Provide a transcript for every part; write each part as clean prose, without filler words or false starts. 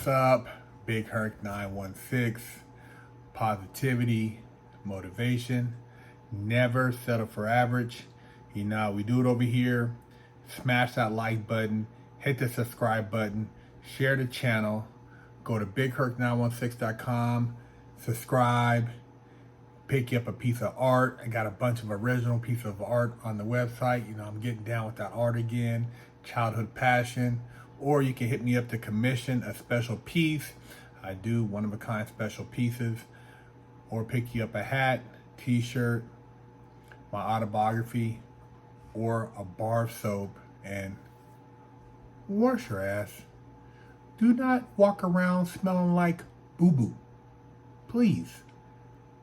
What's up? Big Herc 916. Positivity, motivation. Never settle for average. You know how we do it over here. Smash that like button. Hit the subscribe button. Share the channel. Go to bigherc916.com. Subscribe. Pick you up a piece of art. I got a bunch of original pieces of art on the website. You know, I'm getting down with that art again. Childhood passion. Or you can hit me up to commission a special piece. I do one-of-a-kind special pieces. Or pick you up a hat, t-shirt, my autobiography, or a bar of soap and wash your ass. Do not walk around smelling like boo-boo. Please.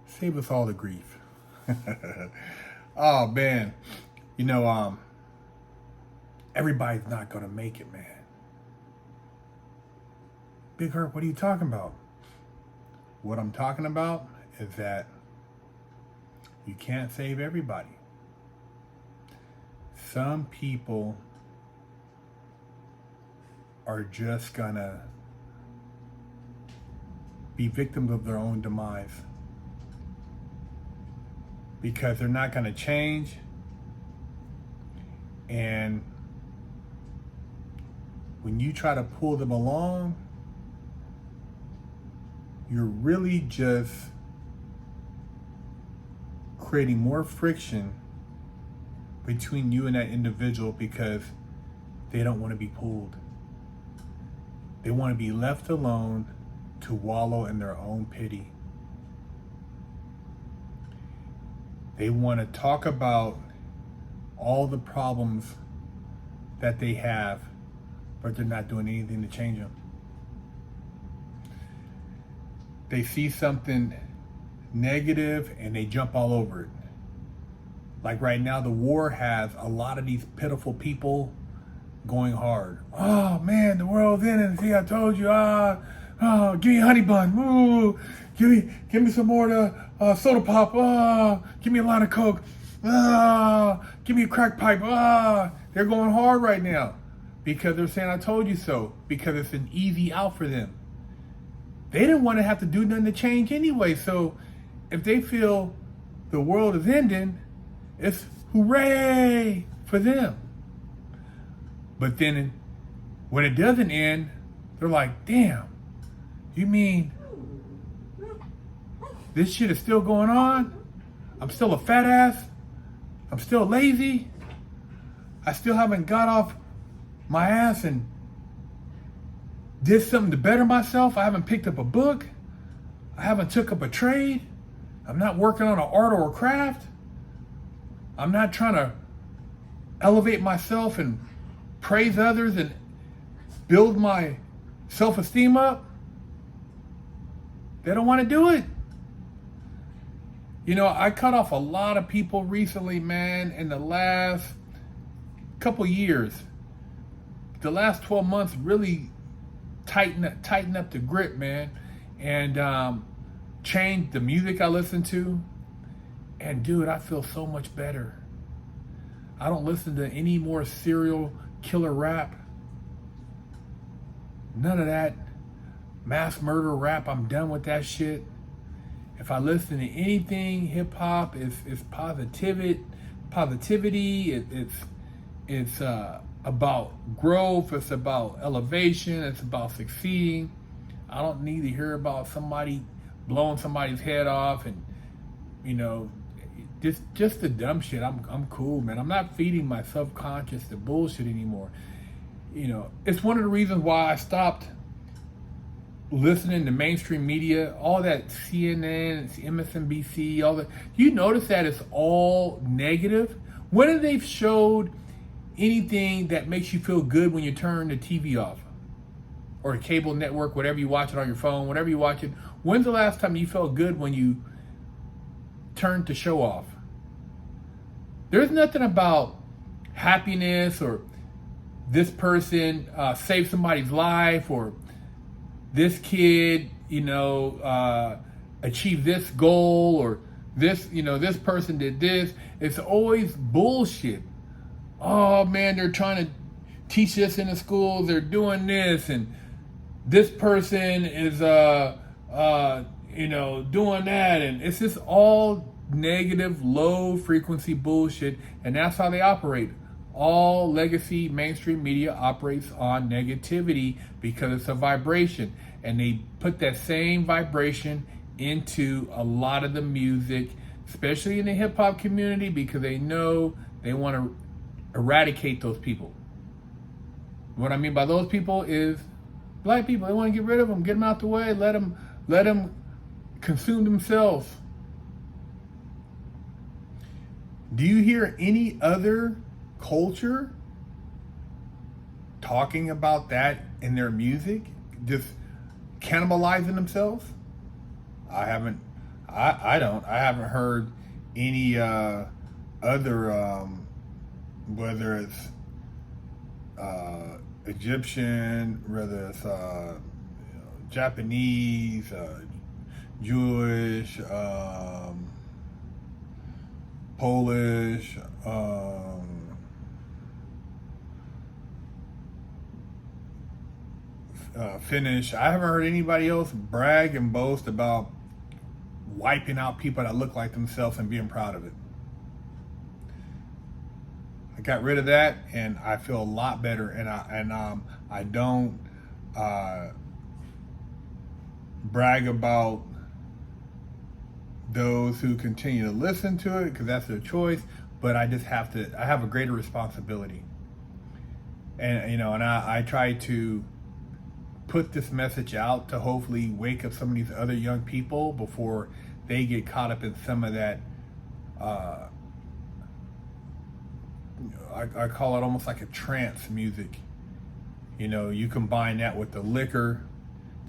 Save us all the grief. Oh, man. You know, everybody's not going to make it, man. Big Herc, what are you talking about? What I'm talking about is that you can't save everybody. Some people are just gonna be victims of their own demise because they're not gonna change, and when you try to pull them along, you're really just creating more friction between you and that individual because they don't want to be pulled. They want to be left alone to wallow in their own pity. They want to talk about all the problems that they have, but they're not doing anything to change them. They see something negative and they jump all over it. Like right now, the war has a lot of these pitiful people going hard. Oh man, the world's in it. See, I told you. Give me a honey bun. Ooh, give me some more of the soda pop. Give me a line of Coke. Give me a crack pipe. They're going hard right now because they're saying I told you so, because it's an easy out for them. They didn't want to have to do nothing to change anyway. So if they feel the world is ending, it's hooray for them. But then when it doesn't end, they're like, damn, you mean this shit is still going on? I'm still a fat ass? I'm still lazy? I still haven't got off my ass and did something to better myself? I haven't picked up a book? I haven't took up a trade? I'm not working on an art or a craft? I'm not trying to elevate myself and praise others and build my self-esteem up? They don't want to do it. You know, I cut off a lot of people recently, man, in the last couple years. The last 12 months really tighten up the grip, man, and change the music I listen to. And dude, I feel so much better. I don't listen to any more serial killer rap. None of that mass murder rap. I'm done with that shit. If I listen to anything hip hop, it's positivity. It's about growth. It's about elevation. It's about succeeding. I don't need to hear about somebody blowing somebody's head off and, you know, just the dumb shit. I'm cool, man. I'm not feeding my subconscious the bullshit anymore. You know, it's one of the reasons why I stopped listening to mainstream media, all that CNN, MSNBC, all that. You notice that it's all negative? When have they showed anything that makes you feel good when you turn the TV off? Or a cable network, whatever you watch it on your phone, whatever you watch it. When's the last time you felt good when you turned the show off? There's nothing about happiness or this person saved somebody's life or this kid, you know, achieved this goal or this, you know, this person did this. It's always bullshit. Oh man, they're trying to teach this in the schools. They're doing this and this person is doing that, and it's just all negative, low frequency bullshit, and that's how they operate. All legacy mainstream media operates on negativity because it's a vibration, and they put that same vibration into a lot of the music, especially in the hip hop community, because they know they want to eradicate those people. What I mean by those people is black people. They want to get rid of them, get them out the way, let them consume themselves. Do you hear any other culture talking about that in their music, just cannibalizing themselves? I haven't heard any other whether it's Egyptian, whether it's Japanese, Jewish, Polish, Finnish. I haven't heard anybody else brag and boast about wiping out people that look like themselves and being proud of it. I got rid of that, and I feel a lot better. And I don't brag about those who continue to listen to it because that's their choice. But I just have to. I have a greater responsibility, and I try to put this message out to hopefully wake up some of these other young people before they get caught up in some of that. I call it almost like a trance music. You combine that with the liquor,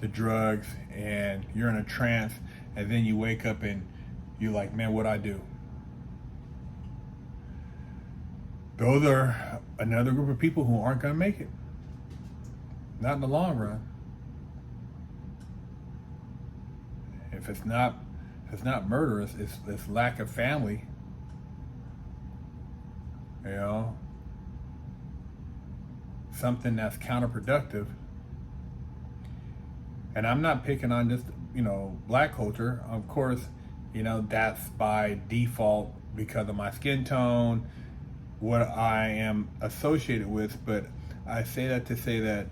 the drugs, and you're in a trance, and then you wake up and you're like, man, what'd I do? Those are another group of people who aren't going to make it. Not in the long run. If it's not murderous, it's lack of family. Something that's counterproductive. And I'm not picking on just, black culture. Of course, that's by default because of my skin tone, what I am associated with. But I say that to say that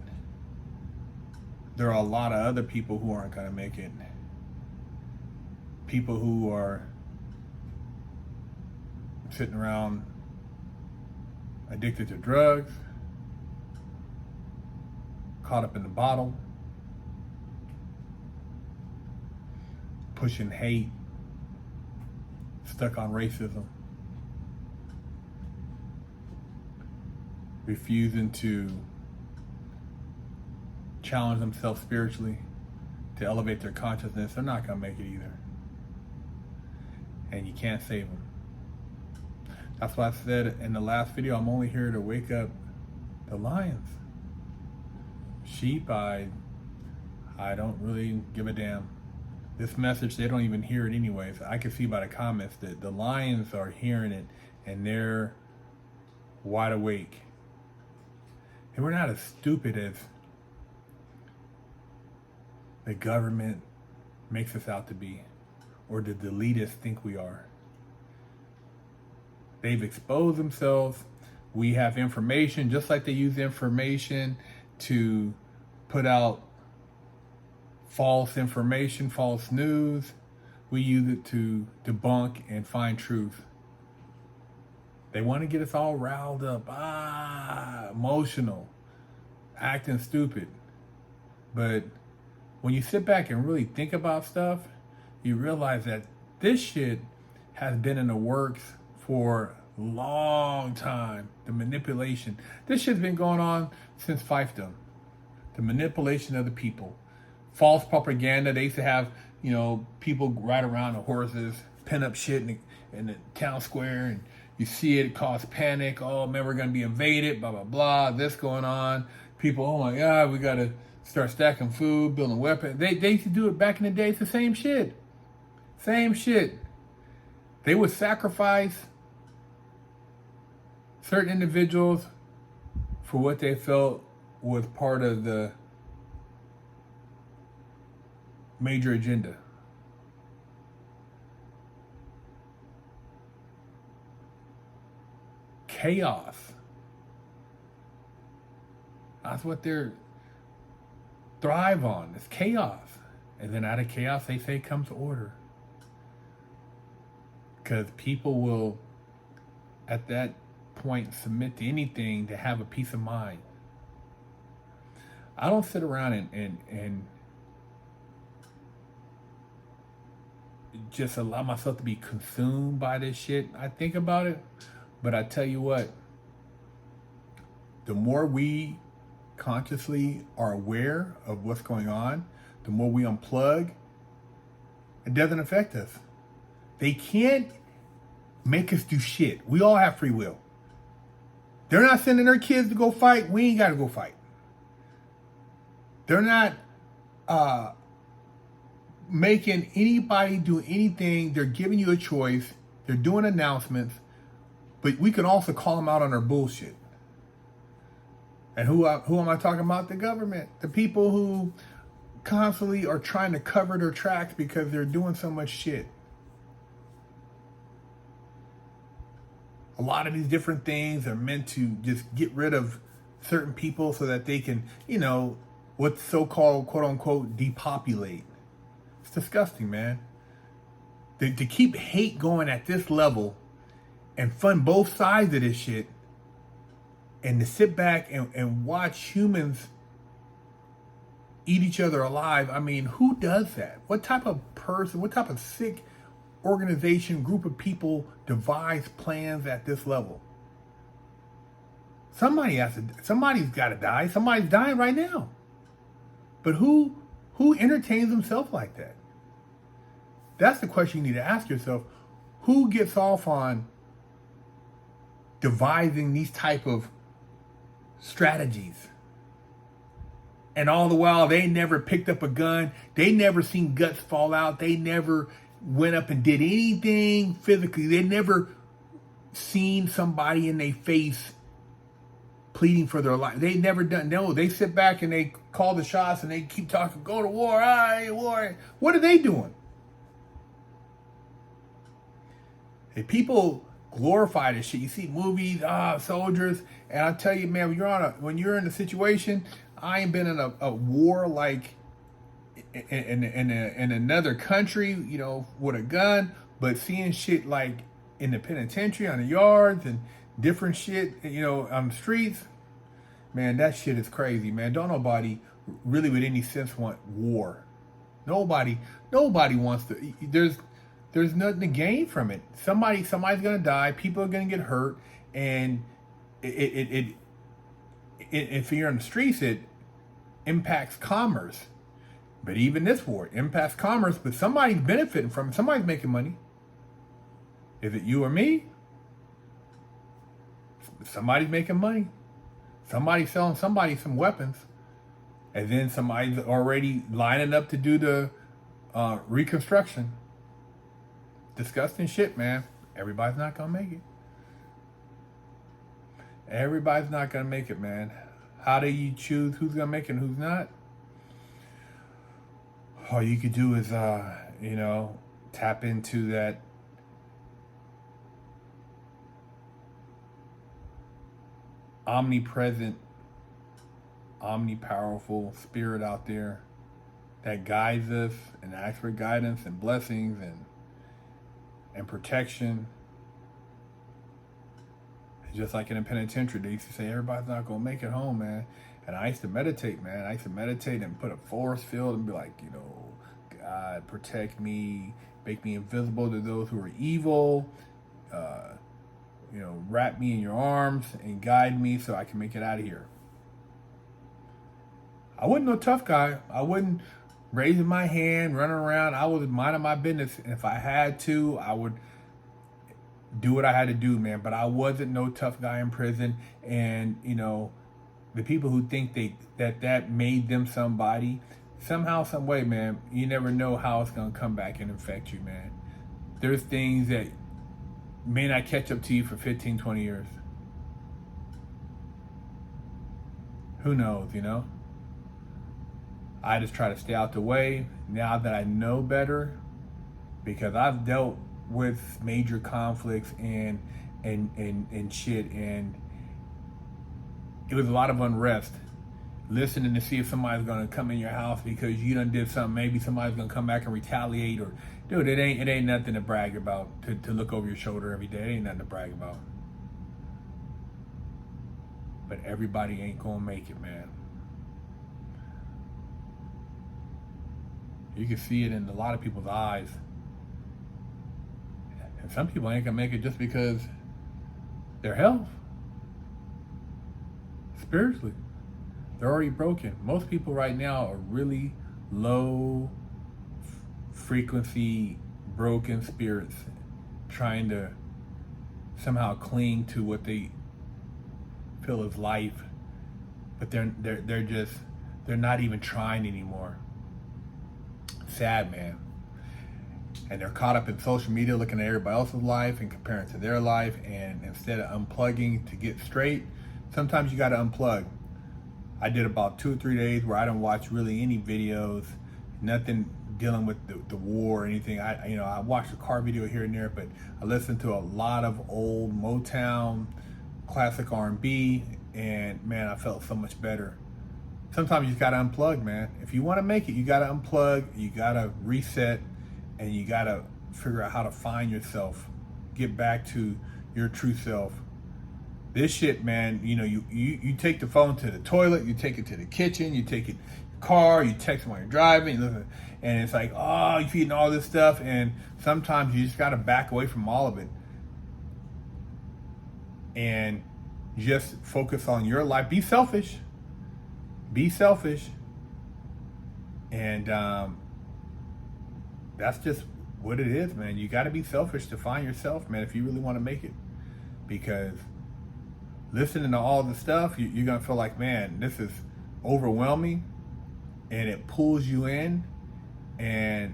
there are a lot of other people who aren't going to make it. People who are sitting around addicted to drugs, caught up in the bottle, pushing hate, stuck on racism, refusing to challenge themselves spiritually to elevate their consciousness. They're not going to make it either. And you can't save them. That's why I said in the last video, I'm only here to wake up the lions. Sheep, I don't really give a damn. This message, they don't even hear it anyways. I can see by the comments that the lions are hearing it and they're wide awake. And we're not as stupid as the government makes us out to be, or the elitists think we are. They've exposed themselves. We have information, just like they use information to put out false information, false news. We use it to debunk and find truth. They want to get us all riled up, emotional, acting stupid. But when you sit back and really think about stuff, you realize that this shit has been in the works for a long time. The manipulation. This shit's been going on since fiefdom. The manipulation of the people. False propaganda. They used to have, people ride around on horses, pin up shit in the town square, and you see it cause panic. Oh man, we're gonna be invaded, blah blah blah, this going on. People, oh my god, we gotta start stacking food, building weapons. They used to do it back in the day. It's the same shit. Same shit. They would sacrifice certain individuals for what they felt was part of the major agenda. Chaos. That's what they're thrive on. It's chaos. And then out of chaos, they say comes order. Because people will, at that point, submit to anything to have a peace of mind. I don't sit around and just allow myself to be consumed by this shit. I think about it, but I tell you what, the more we consciously are aware of what's going on, the more we unplug, it doesn't affect us. They can't make us do shit. We all have free will. They're not sending their kids to go fight. We ain't got to go fight. They're not making anybody do anything. They're giving you a choice. They're doing announcements. But we can also call them out on their bullshit. And who am I talking about? The government. The people who constantly are trying to cover their tracks because they're doing so much shit. A lot of these different things are meant to just get rid of certain people so that they can, what's so-called, quote-unquote, depopulate. It's disgusting, man. To keep hate going at this level and fund both sides of this shit and to sit back and watch humans eat each other alive. I mean, who does that? What type of person, what type of sick organization, group of people devise plans at this level? Somebody's got to die. Somebody's dying right now. But who entertains themselves like that? That's the question you need to ask yourself. Who gets off on devising these type of strategies? And all the while, they never picked up a gun. They never seen guts fall out. They never went up and did anything physically. They never seen somebody in their face pleading for their life. They never done. No, they sit back and they call the shots and they keep talking, go to war, war. What are they doing? Hey, people glorify this shit. You see movies, soldiers, and I tell you, man, when you're in a situation, I ain't been in a war like in another country, with a gun, but seeing shit like in the penitentiary, on the yards, and different shit, on the streets, man, that shit is crazy, man. Don't nobody really with any sense want war. Nobody wants to. There's nothing to gain from it. Somebody's gonna die. People are gonna get hurt, and if you're on the streets, it impacts commerce. But even this war impacts commerce, but somebody's benefiting from it. Somebody's making money. Is it you or me? Somebody's making money. Somebody's selling somebody some weapons. And then somebody's already lining up to do the reconstruction. Disgusting shit, man. Everybody's not going to make it. Everybody's not going to make it, man. How do you choose who's going to make it and who's not? All you could do is, tap into that omnipresent, omnipowerful spirit out there that guides us and asks for guidance and blessings and protection. It's just like in a penitentiary, they used to say everybody's not gonna make it home, man. And I used to meditate, man. I used to meditate and put a force field and be like, God, protect me, make me invisible to those who are evil. Wrap me in your arms and guide me so I can make it out of here. I wasn't no tough guy. I wasn't raising my hand, running around. I was minding my business. And if I had to, I would do what I had to do, man. But I wasn't no tough guy in prison. And, the people who think that made them somebody, somehow, some way, man, you never know how it's going to come back and affect you, man. There's things that may not catch up to you for 15, 20 years. Who knows, I just try to stay out the way now that I know better, because I've dealt with major conflicts and shit, and it was a lot of unrest. Listening to see if somebody's gonna come in your house because you done did something. Maybe somebody's gonna come back and retaliate, or dude, it ain't nothing to brag about. To look over your shoulder every day, it ain't nothing to brag about. But everybody ain't gonna make it, man. You can see it in a lot of people's eyes. And some people ain't gonna make it just because their health, spiritually, they're already broken. Most people right now are really low frequency, broken spirits, trying to somehow cling to what they feel is life, but they're not even trying anymore. Sad, man. And they're caught up in social media looking at everybody else's life and comparing to their life, and instead of unplugging to get straight, sometimes you got to unplug. I did about 2 or 3 days where I didn't watch really any videos, nothing dealing with the war or anything. I watched a car video here and there, but I listened to a lot of old Motown, classic R&B, and man, I felt so much better. Sometimes you just gotta unplug, man. If you want to make it, you gotta unplug, you gotta reset, and you gotta figure out how to find yourself, get back to your true self. This shit, man, you take the phone to the toilet, you take it to the kitchen, you take it to the car, you text while you're driving, and it's like, oh, you're feeding all this stuff, and sometimes you just gotta back away from all of it and just focus on your life. Be selfish. And that's just what it is, man. You got to be selfish to find yourself, man, if you really want to make it. Because listening to all the stuff, you're going to feel like, man, this is overwhelming, and it pulls you in, and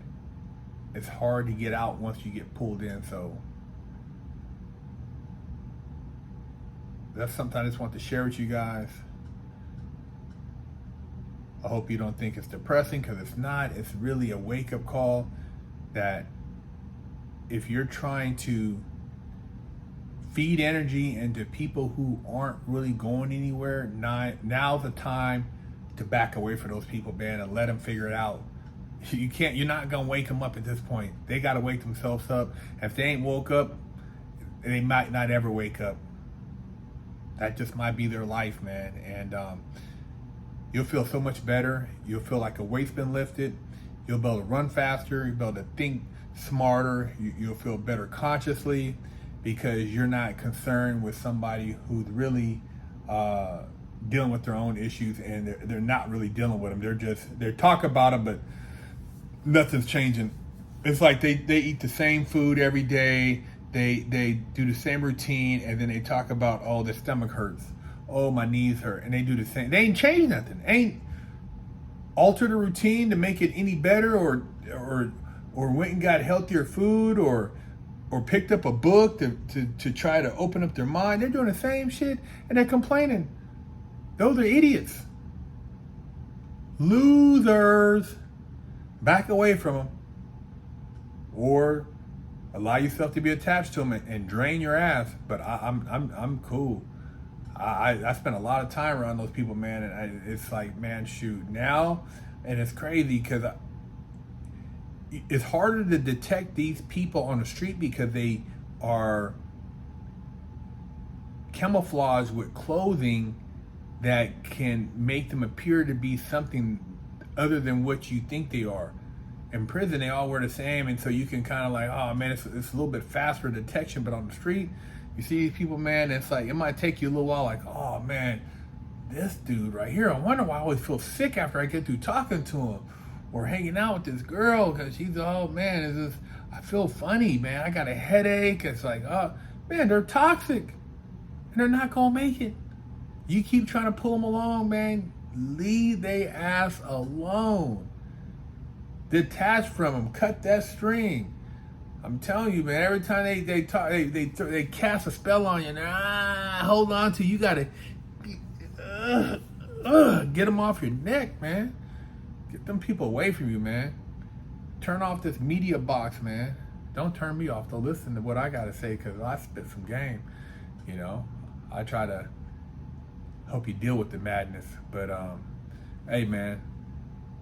it's hard to get out once you get pulled in. So that's something I just want to share with you guys. I hope you don't think it's depressing, because it's not. It's really a wake-up call that if you're trying to feed energy into people who aren't really going anywhere, now's the time to back away from those people, man, and let them figure it out. You're not going to wake them up at this point. They got to wake themselves up. If they ain't woke up, they might not ever wake up. That just might be their life, man. And you'll feel so much better. You'll feel like a weight's been lifted. You'll be able to run faster. You'll be able to think smarter. You'll feel better consciously, because you're not concerned with somebody who's really dealing with their own issues, and they're not really dealing with them. They're talking about them, but nothing's changing. It's like they eat the same food every day. They do the same routine, and then they talk about, oh, their stomach hurts. Oh, my knees hurt. And they do the same. They ain't changed nothing. Ain't altered the routine to make it any better, or went and got healthier food, or picked up a book to try to open up their mind. They're doing the same shit, and they're complaining. Those are idiots. Losers. Back away from them. Or allow yourself to be attached to them and drain your ass. But I'm cool. I spent a lot of time around those people, man, and it's like, man, shoot, now, and it's crazy because it's harder to detect these people on the street because they are camouflaged with clothing that can make them appear to be something other than what you think they are. In prison, they all wear the same, and so you can kind of like, oh man, it's a little bit faster detection, but on the street, you see these people, man, it's like, it might take you a little while, like, oh man, this dude right here, I wonder why I always feel sick after I get through talking to him or hanging out with this girl, because she's, oh man, I feel funny, man, I got a headache. It's like, oh man, they're toxic, and they're not gonna make it. You keep trying to pull them along, man, leave they ass alone. Detach from them, cut that string. I'm telling you, man, every time they talk, they cast a spell on you, and hold on to, you gotta get them off your neck, man. Get them people away from you, man. Turn off this media box, man. Don't turn me off. Don't listen to what I gotta say, because I spit some game. You know, I try to help you deal with the madness. But hey, man,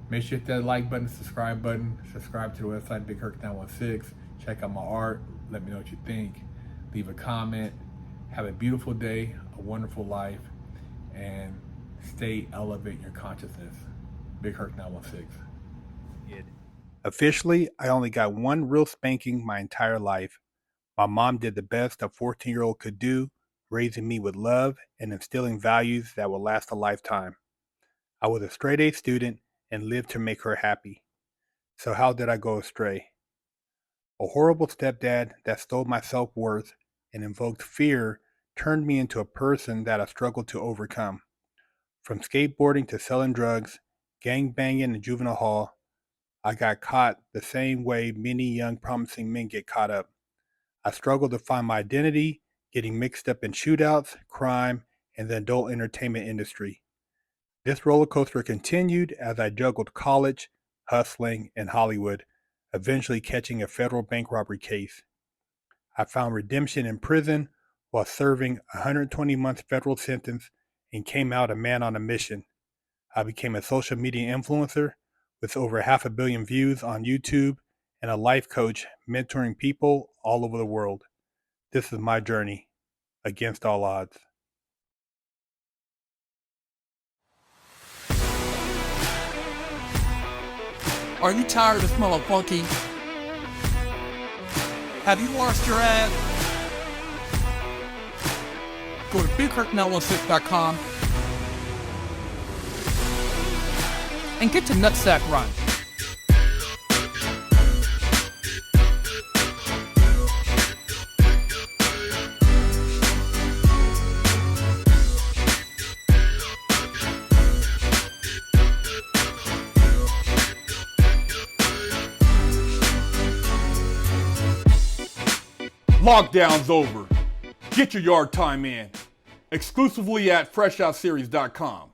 make sure you hit that like button, subscribe button. Subscribe to the website, Big Herc 916. Check out my art. Let me know what you think. Leave a comment. Have a beautiful day, a wonderful life, and stay elevating your consciousness. Big Herc 916. Officially, I only got one real spanking my entire life. My mom did the best a 14-year-old could do, raising me with love and instilling values that will last a lifetime. I was a straight A student and lived to make her happy. So how did I go astray? A horrible stepdad that stole my self-worth and invoked fear turned me into a person that I struggled to overcome. From skateboarding to selling drugs, gang banging in juvenile hall, I got caught the same way many young promising men get caught up. I struggled to find my identity, getting mixed up in shootouts, crime, and the adult entertainment industry. This roller coaster continued as I juggled college, hustling, and Hollywood, eventually catching a federal bank robbery case. I found redemption in prison while serving a 120-month federal sentence and came out a man on a mission. I became a social media influencer with over 500 million views on YouTube and a life coach mentoring people all over the world. This is my journey against all odds. Are you tired of smelling funky? Have you lost your ad? Go to BigHerc916.com and get to Nutsack Run. Lockdown's over. Get your yard time in. Exclusively at FreshOutSeries.com.